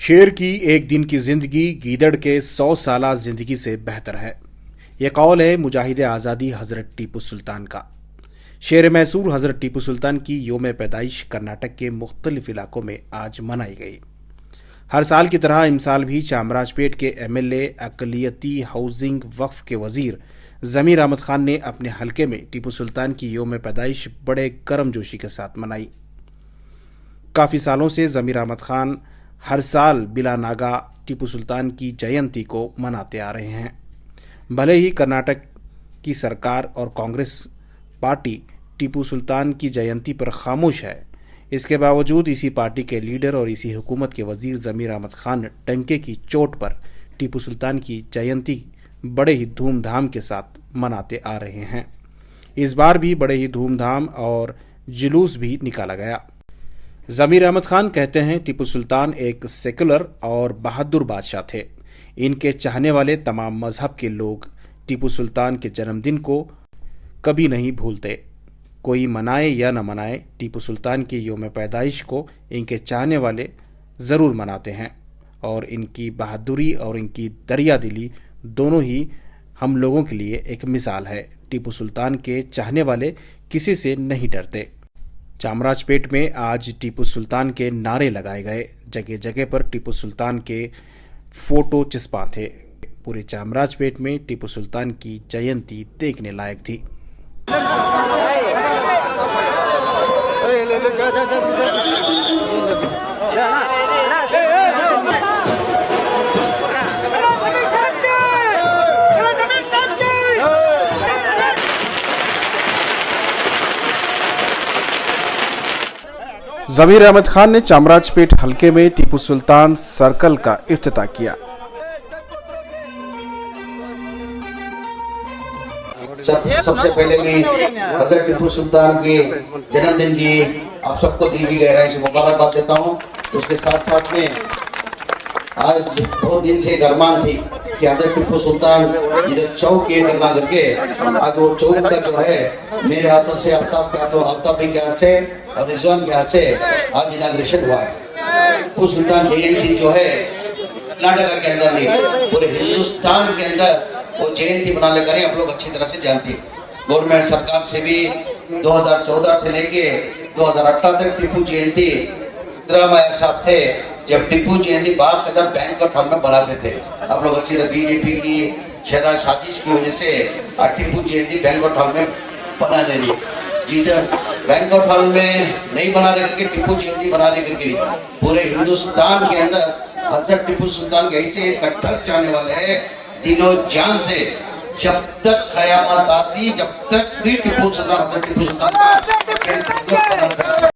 शेर की एक दिन की जिंदगी गीदड़ के 100 साला जिंदगी से बेहतर है। यह कौल है मुजाहिद आज़ादी हजरत टीपू सुल्तान का। शेर मैसूर हजरत टीपू सुल्तान की योम पैदाइश कर्नाटक के मुख्तलिफ इलाकों में आज मनाई गई। हर साल की तरह इमसाल भी चामराजपेट के एमएलए अकलियती हाउसिंग वक्फ के वजीर जमीर अहमद खान ने अपने हलके में टीपू सुल्तान की योम पैदाइश बड़े गर्मजोशी के साथ मनाई। काफ़ी सालों से जमीर अहमद खान हर साल बिला नागा टीपू सुल्तान की जयंती को मनाते आ रहे हैं। भले ही कर्नाटक की सरकार और कांग्रेस पार्टी टीपू सुल्तान की जयंती पर खामोश है, इसके बावजूद इसी पार्टी के लीडर और इसी हुकूमत के वजीर जमीर अहमद खान डंके की चोट पर टीपू सुल्तान की जयंती बड़े ही धूमधाम के साथ मनाते आ रहे हैं। इस बार भी बड़े ही धूमधाम और जुलूस भी निकाला गया। जमीर अहमद खान कहते हैं टीपू सुल्तान एक सेकुलर और बहादुर बादशाह थे। इनके चाहने वाले तमाम मजहब के लोग टीपू सुल्तान के जन्मदिन को कभी नहीं भूलते। कोई मनाए या न मनाए, टीपू सुल्तान की योम पैदाइश को इनके चाहने वाले ज़रूर मनाते हैं और इनकी बहादुरी और इनकी दरिया दिली दोनों ही हम लोगों के लिए एक मिसाल है। टीपू सुल्तान के चाहने वाले किसी से नहीं डरते। चामराजपेट में आज टीपू सुल्तान के नारे लगाए गए। जगह जगह पर टीपू सुल्तान के फोटो चिपका थे। पूरे चामराजपेट में टीपू सुल्तान की जयंती देखने लायक थी। जमीर अहमद खान ने चामराजपेट हलके में टीपू सुल्तान सर्कल का इफ्तिताह किया। सबसे पहले भी हजरत टीपू सुल्तान के जन्मदिन की आप सबको दिल की गहराई से मुबारकबाद देता हूँ। उसके साथ साथ में आज बहुत दिन से अरमान थी कि हजरत टीपू सुल्तान इधर चौक ये करना करके आज वो चौक का जो है मेरे हाथों से अल्ताफ भाई के हाथ से और रिजवान के हाथ से आज इनाग्रेशन हुआ है। टीपू सुल्तान जयंती जो है कर्नाटक के अंदर नहीं पूरे हिंदुस्तान के अंदर वो जयंती मनाने का आप लोग अच्छी तरह से जानते हैं। गवर्नमेंट सरकार से भी 2014 से लेके 2018 तक टीपू जयंती सिद्धरामैया साहब थे जब टीपू जयंती बाकायदा बैंक्वेट हॉल में बनाते थे। आप लोग अच्छी तरह बीजेपी की शराब साजिश की वजह से टीपू जयंती बैंक्वेट हॉल में बना रही जिधर बैंक्वेट हॉल में नहीं बना रहे करके टीपू जयंती बना रही करके पूरे हिंदुस्तान के अंदर हजरत टीपू सुल्तान के ऐसे कट्टर चाहने वाले हैं दिनों जान से। जब तक क़यामत आती जब तक भी टीपू सुल्तान का